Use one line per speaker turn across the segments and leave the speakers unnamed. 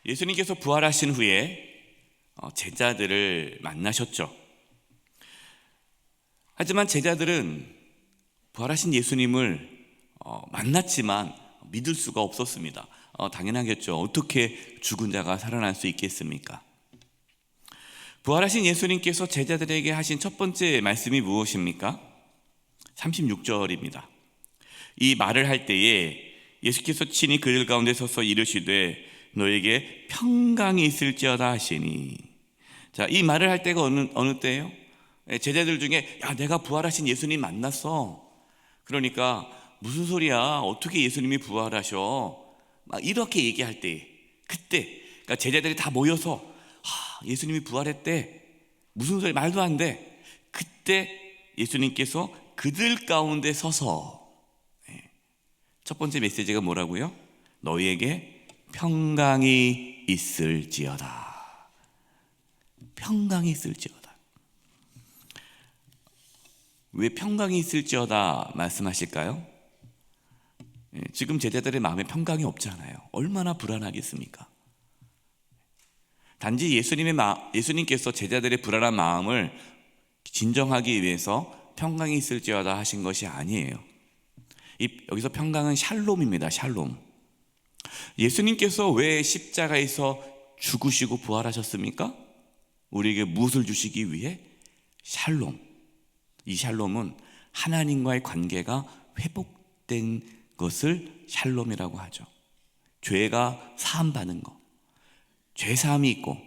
예수님께서 부활하신 후에 제자들을 만나셨죠. 하지만 제자들은 부활하신 예수님을 만났지만 믿을 수가 없었습니다. 당연하겠죠. 어떻게 죽은 자가 살아날 수 있겠습니까? 부활하신 예수님께서 제자들에게 하신 첫 번째 말씀이 무엇입니까? 36절입니다. 이 말을 할 때에 예수께서 친히 그들 가운데 서서 이르시되 너에게 평강이 있을지어다 하시니. 자, 이 말을 할 때가 어느 때예요? 제자들 중에 야, 내가 부활하신 예수님 만났어. 그러니까 무슨 소리야? 어떻게 예수님이 부활하셔? 막 이렇게 얘기할 때, 그때 그러니까 제자들이 다 모여서 예수님이 부활했대. 무슨 소리? 말도 안 돼. 그때 예수님께서 그들 가운데 서서 첫 번째 메시지가 뭐라고요? 너희에게 평강이 있을지어다. 평강이 있을지어다. 왜 평강이 있을지어다 말씀하실까요? 지금 제자들의 마음에 평강이 없잖아요. 얼마나 불안하겠습니까? 단지 예수님께서 제자들의 불안한 마음을 진정하기 위해서 평강이 있을지어다 하신 것이 아니에요. 여기서 평강은 샬롬입니다. 샬롬. 예수님께서 왜 십자가에서 죽으시고 부활하셨습니까? 우리에게 무엇을 주시기 위해? 샬롬. 이 샬롬은 하나님과의 관계가 회복된 것을 샬롬이라고 하죠. 죄가 사함받는 것, 죄사함이 있고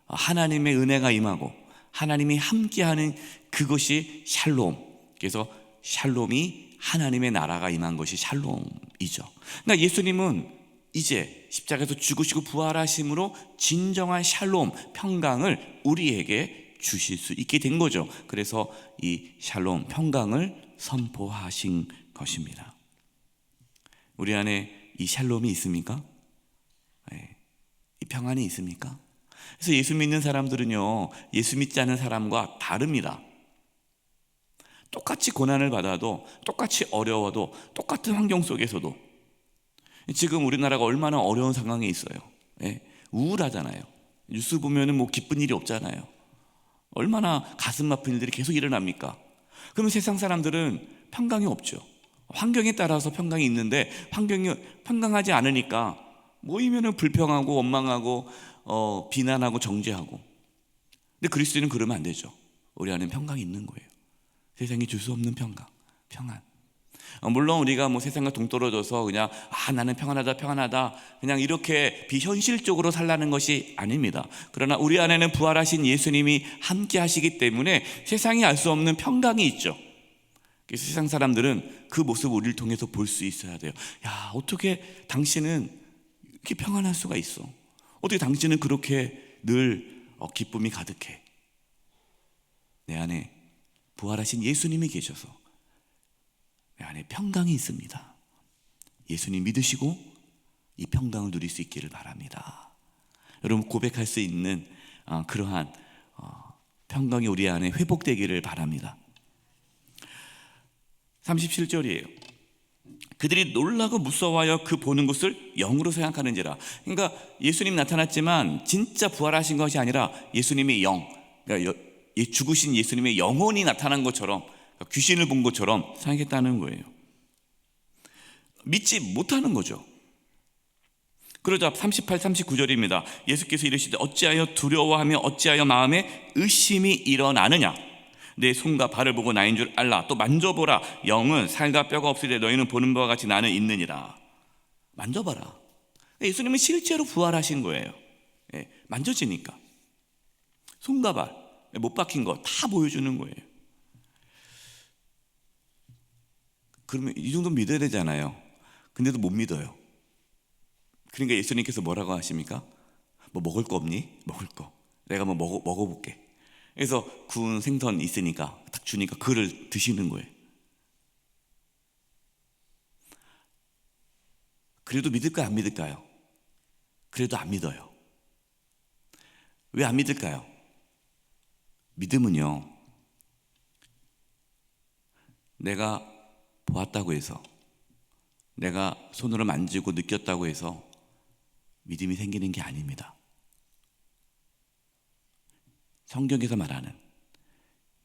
하나님의 은혜가 임하고 하나님이 함께하는 그것이 샬롬. 그래서 샬롬이 하나님의 나라가 임한 것이 샬롬이죠. 그러니까 예수님은 이제 십자가에서 죽으시고 부활하심으로 진정한 샬롬, 평강을 우리에게 주실 수 있게 된 거죠. 그래서 이 샬롬, 평강을 선포하신 것입니다. 우리 안에 이 샬롬이 있습니까? 이 평안이 있습니까? 그래서 예수 믿는 사람들은요, 예수 믿지 않은 사람과 다릅니다. 똑같이 고난을 받아도, 똑같이 어려워도, 똑같은 환경 속에서도 지금 우리나라가 얼마나 어려운 상황에 있어요. 우울하잖아요. 뉴스 보면은 뭐 기쁜 일이 없잖아요. 얼마나 가슴 아픈 일들이 계속 일어납니까? 그러면 세상 사람들은 평강이 없죠. 환경에 따라서 평강이 있는데 환경이 평강하지 않으니까 모이면은 불평하고 원망하고 비난하고 정죄하고. 근데 그리스도인은 그러면 안 되죠. 우리 안에 평강이 있는 거예요. 세상이 줄 수 없는 평강, 평안. 물론 우리가 뭐 세상과 동떨어져서 그냥 나는 평안하다 그냥 이렇게 비현실적으로 살라는 것이 아닙니다. 그러나 우리 안에는 부활하신 예수님이 함께 하시기 때문에 세상이 알 수 없는 평강이 있죠. 그래서 세상 사람들은 그 모습을 우리를 통해서 볼 수 있어야 돼요. 야, 어떻게 당신은 이렇게 평안할 수가 있어? 어떻게 당신은 그렇게 늘 기쁨이 가득해? 내 안에 부활하신 예수님이 계셔서 내 안에 평강이 있습니다. 예수님 믿으시고 이 평강을 누릴 수 있기를 바랍니다. 여러분 고백할 수 있는 그러한 평강이 우리 안에 회복되기를 바랍니다. 37절이에요. 그들이 놀라고 무서워하여 그 보는 것을 영으로 생각하는지라. 그러니까 예수님 나타났지만 진짜 부활하신 것이 아니라 예수님의 영, 그러니까 죽으신 예수님의 영혼이 나타난 것처럼, 귀신을 본 것처럼 생각했다는 거예요. 믿지 못하는 거죠. 그러자 38, 39절입니다. 예수께서 이르시되 어찌하여 두려워하며 어찌하여 마음에 의심이 일어나느냐. 내 손과 발을 보고 나인 줄 알라. 또 만져보라. 영은 살과 뼈가 없으되 너희는 보는 바와 같이 나는 있느니라. 만져봐라. 예수님은 실제로 부활하신 거예요. 만져지니까. 손과 발, 못 박힌 거 다 보여주는 거예요. 그러면 이 정도 믿어야 되잖아요. 근데도 못 믿어요. 그러니까 예수님께서 뭐라고 하십니까? 뭐 먹을 거 없니? 먹을 거. 내가 뭐 먹어볼게. 그래서 구운 생선 있으니까 딱 주니까 그걸 드시는 거예요. 그래도 믿을까요? 안 믿을까요? 그래도 안 믿어요. 왜 안 믿을까요? 믿음은요, 내가 보았다고 해서, 내가 손으로 만지고 느꼈다고 해서 믿음이 생기는 게 아닙니다. 성경에서 말하는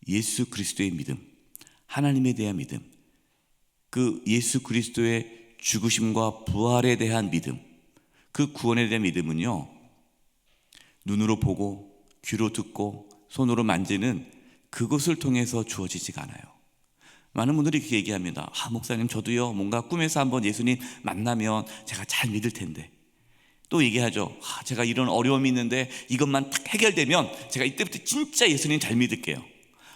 예수 그리스도의 믿음, 하나님에 대한 믿음, 그 예수 그리스도의 죽으심과 부활에 대한 믿음, 그 구원에 대한 믿음은요, 눈으로 보고 귀로 듣고 손으로 만지는 그것을 통해서 주어지지가 않아요. 많은 분들이 그렇게 얘기합니다. 목사님, 저도요 뭔가 꿈에서 한번 예수님 만나면 제가 잘 믿을 텐데. 또 얘기하죠. 제가 이런 어려움이 있는데 이것만 딱 해결되면 제가 이때부터 진짜 예수님 잘 믿을게요.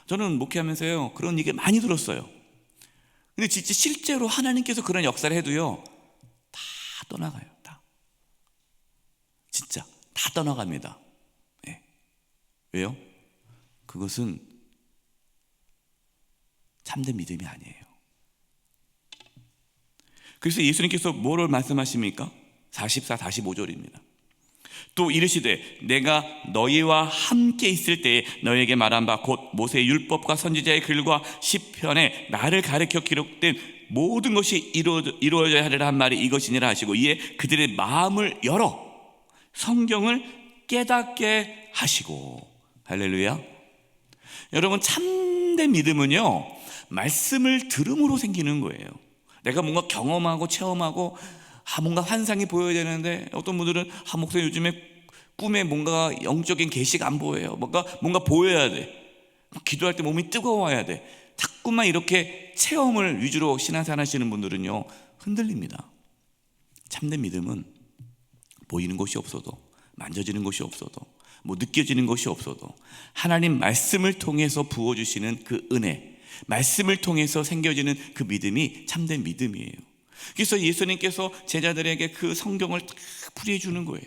저는 목회하면서요 그런 얘기 많이 들었어요. 근데 진짜 실제로 하나님께서 그런 역사를 해도요 다 떠나가요. 다 진짜 다 떠나갑니다. 네. 왜요? 그것은 참된 믿음이 아니에요. 그래서 예수님께서 뭐를 말씀하십니까? 44, 45절입니다. 또 이르시되 내가 너희와 함께 있을 때에 너희에게 말한 바 곧 모세의 율법과 선지자의 글과 시편에 나를 가르쳐 기록된 모든 것이 이루어져야 하리라 한 말이 이것이니라 하시고, 이에 그들의 마음을 열어 성경을 깨닫게 하시고. 할렐루야. 여러분, 참된 믿음은요 말씀을 들음으로 생기는 거예요. 내가 뭔가 경험하고 체험하고 뭔가 환상이 보여야 되는데, 어떤 분들은 목사님 요즘에 꿈에 뭔가 영적인 계시가 안 보여요. 뭔가 보여야 돼. 기도할 때 몸이 뜨거워야 돼. 자꾸만 이렇게 체험을 위주로 신앙생활 하시는 분들은요 흔들립니다. 참된 믿음은 보이는 것이 없어도, 만져지는 것이 없어도, 느껴지는 것이 없어도 하나님 말씀을 통해서 부어주시는 그 은혜, 말씀을 통해서 생겨지는 그 믿음이 참된 믿음이에요. 그래서 예수님께서 제자들에게 그 성경을 딱 풀이해 주는 거예요.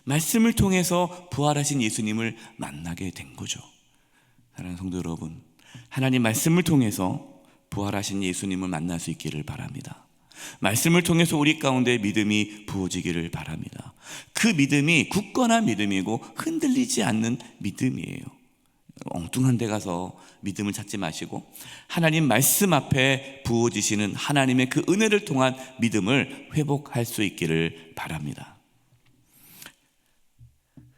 말씀을 통해서 부활하신 예수님을 만나게 된 거죠. 사랑하는 성도 여러분, 하나님 말씀을 통해서 부활하신 예수님을 만날 수 있기를 바랍니다. 말씀을 통해서 우리 가운데 믿음이 부어지기를 바랍니다. 그 믿음이 굳건한 믿음이고 흔들리지 않는 믿음이에요. 엉뚱한 데 가서 믿음을 찾지 마시고 하나님 말씀 앞에 부어지시는 하나님의 그 은혜를 통한 믿음을 회복할 수 있기를 바랍니다.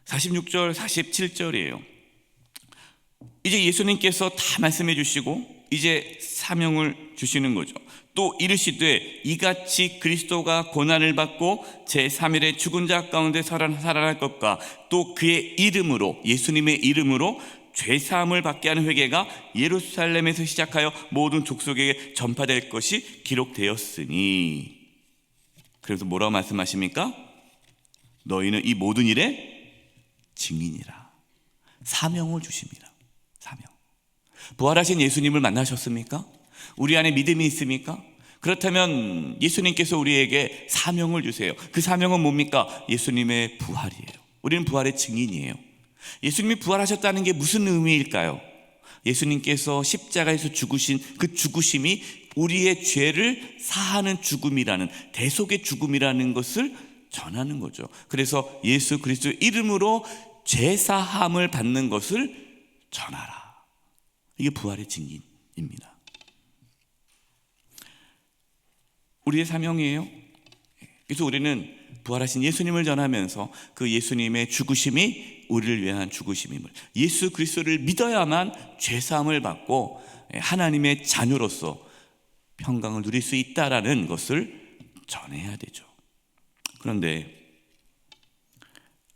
46절 47절이에요 이제 예수님께서 다 말씀해 주시고 이제 사명을 주시는 거죠. 또 이르시되 이같이 그리스도가 고난을 받고 제3일에 죽은 자 가운데 살아날 것과 또 그의 이름으로, 예수님의 이름으로 죄사함을 받게 하는 회개가 예루살렘에서 시작하여 모든 족속에게 전파될 것이 기록되었으니. 그래서 뭐라고 말씀하십니까? 너희는 이 모든 일에 증인이라. 사명을 주십니다. 사명. 부활하신 예수님을 만나셨습니까? 우리 안에 믿음이 있습니까? 그렇다면 예수님께서 우리에게 사명을 주세요. 그 사명은 뭡니까? 예수님의 부활이에요. 우리는 부활의 증인이에요. 예수님이 부활하셨다는 게 무슨 의미일까요? 예수님께서 십자가에서 죽으신 그 죽으심이 우리의 죄를 사하는 죽음이라는, 대속의 죽음이라는 것을 전하는 거죠. 그래서 예수 그리스도의 이름으로 죄사함을 받는 것을 전하라. 이게 부활의 증인입니다. 우리의 사명이에요. 그래서 우리는 부활하신 예수님을 전하면서 그 예수님의 죽으심이 우리를 위한 죽으심임을, 예수 그리스도를 믿어야만 죄사함을 받고 하나님의 자녀로서 평강을 누릴 수 있다라는 것을 전해야 되죠. 그런데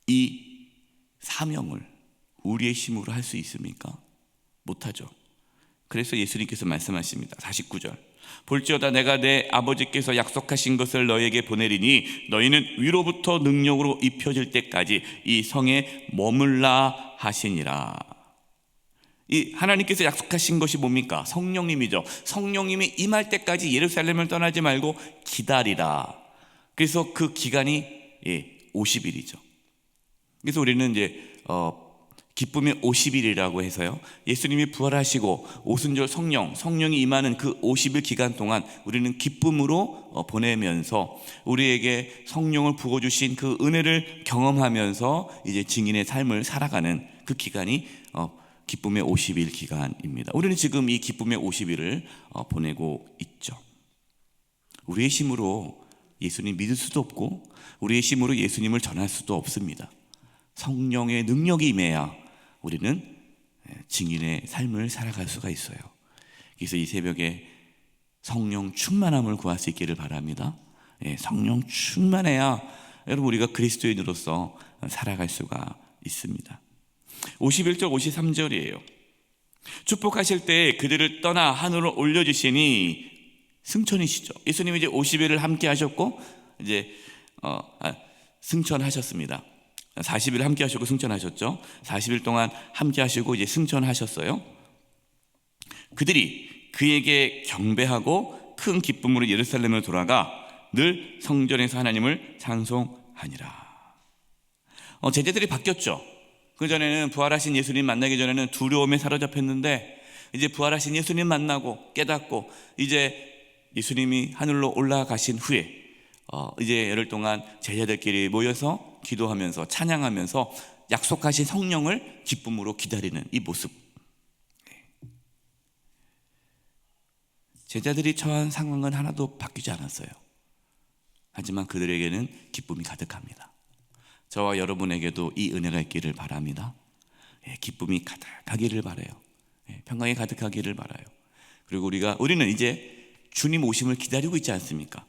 이 사명을 우리의 힘으로 할 수 있습니까? 못하죠. 그래서 예수님께서 말씀하십니다. 49절 볼지어다 내가 내 아버지께서 약속하신 것을 너희에게 보내리니 너희는 위로부터 능력으로 입혀질 때까지 이 성에 머물라 하시니라. 이 하나님께서 약속하신 것이 뭡니까? 성령님이죠. 성령님이 임할 때까지 예루살렘을 떠나지 말고 기다리라. 그래서 그 기간이 50일이죠. 그래서 우리는 이제 기쁨의 50일이라고 해서요, 예수님이 부활하시고 오순절 성령이 임하는 그 50일 기간 동안 우리는 기쁨으로 보내면서 우리에게 성령을 부어주신 그 은혜를 경험하면서 이제 증인의 삶을 살아가는 그 기간이 기쁨의 50일 기간입니다. 우리는 지금 이 기쁨의 50일을 보내고 있죠. 우리의 힘으로 예수님 믿을 수도 없고 우리의 힘으로 예수님을 전할 수도 없습니다. 성령의 능력이 임해야 우리는 증인의 삶을 살아갈 수가 있어요. 그래서 이 새벽에 성령 충만함을 구할 수 있기를 바랍니다. 성령 충만해야 여러분 우리가 그리스도인으로서 살아갈 수가 있습니다. 51절 53절이에요. 축복하실 때 그들을 떠나 하늘로 올려주시니 승천이시죠. 예수님이 이제 50일을 함께 하셨고 이제 승천하셨습니다. 40일 함께 하시고 승천하셨죠. 40일 동안 함께 하시고 이제 승천하셨어요. 그들이 그에게 경배하고 큰 기쁨으로 예루살렘으로 돌아가 늘 성전에서 하나님을 찬송하니라. 제자들이 바뀌었죠. 그전에는 부활하신 예수님 만나기 전에는 두려움에 사로잡혔는데 이제 부활하신 예수님 만나고 깨닫고 이제 예수님이 하늘로 올라가신 후에 이제 열흘 동안 제자들끼리 모여서 기도하면서 찬양하면서 약속하신 성령을 기쁨으로 기다리는 이 모습. 제자들이 처한 상황은 하나도 바뀌지 않았어요. 하지만 그들에게는 기쁨이 가득합니다. 저와 여러분에게도 이 은혜가 있기를 바랍니다. 기쁨이 가득하기를 바라요. 평강이 가득하기를 바라요. 그리고 우리는 이제 주님 오심을 기다리고 있지 않습니까?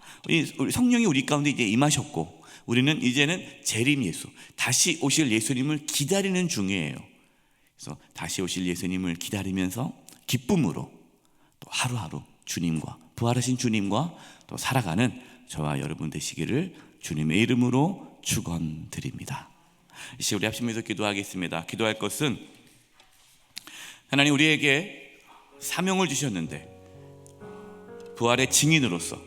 성령이 우리 가운데 이제 임하셨고 우리는 이제는 재림 예수, 다시 오실 예수님을 기다리는 중이에요. 그래서 다시 오실 예수님을 기다리면서 기쁨으로 또 하루하루 주님과 부활하신 주님과 또 살아가는 저와 여러분 되시기를 주님의 이름으로 축원드립니다. 이제 우리 합심해서 기도하겠습니다. 기도할 것은 하나님 우리에게 사명을 주셨는데 부활의 증인으로서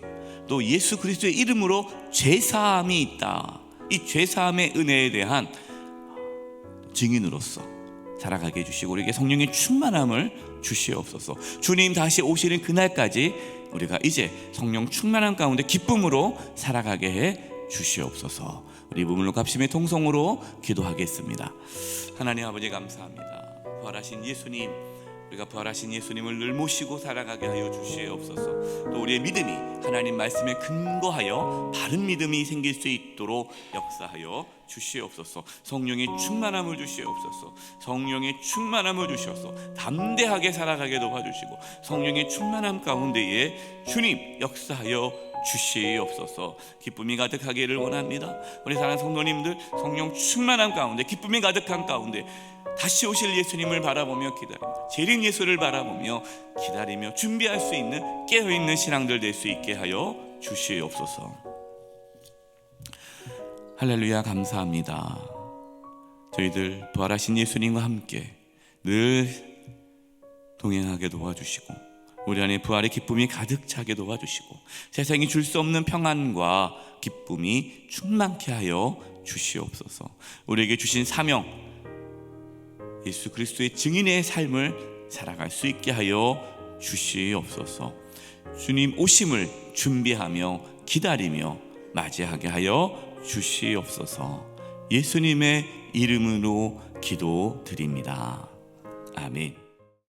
또 예수 그리스도의 이름으로 죄사함이 있다. 이 죄사함의 은혜에 대한 증인으로서 살아가게 해주시고 우리에게 성령의 충만함을 주시옵소서. 주님 다시 오시는 그날까지 우리가 이제 성령 충만함 가운데 기쁨으로 살아가게 해 주시옵소서. 우리 부문로 합심의 통성으로 기도하겠습니다. 하나님 아버지 감사합니다. 부활하신 예수님, 우리가 부활하신 예수님을 늘 모시고 살아가게 하여 주시옵소서. 또 우리의 믿음이 하나님 말씀에 근거하여 바른 믿음이 생길 수 있도록 역사하여 주시옵소서. 성령의 충만함을 주시옵소서. 성령의 충만함을 주시옵소서. 담대하게 살아가게 도와주시고 성령의 충만함 가운데에 주님 역사하여 주시옵소서. 기쁨이 가득하기를 원합니다. 우리 사랑하는 성도님들 성령 충만함 가운데 기쁨이 가득한 가운데 다시 오실 예수님을 바라보며 기다립니다. 재림 예수를 바라보며 기다리며 준비할 수 있는 깨어있는 신앙들 될 수 있게 하여 주시옵소서. 할렐루야 감사합니다. 저희들 부활하신 예수님과 함께 늘 동행하게 도와주시고 우리 안에 부활의 기쁨이 가득 차게 도와주시고 세상이 줄 수 없는 평안과 기쁨이 충만케 하여 주시옵소서. 우리에게 주신 사명 예수 그리스도의 증인의 삶을 살아갈 수 있게 하여 주시옵소서. 주님 오심을 준비하며 기다리며 맞이하게 하여 주시옵소서. 예수님의 이름으로 기도드립니다. 아멘.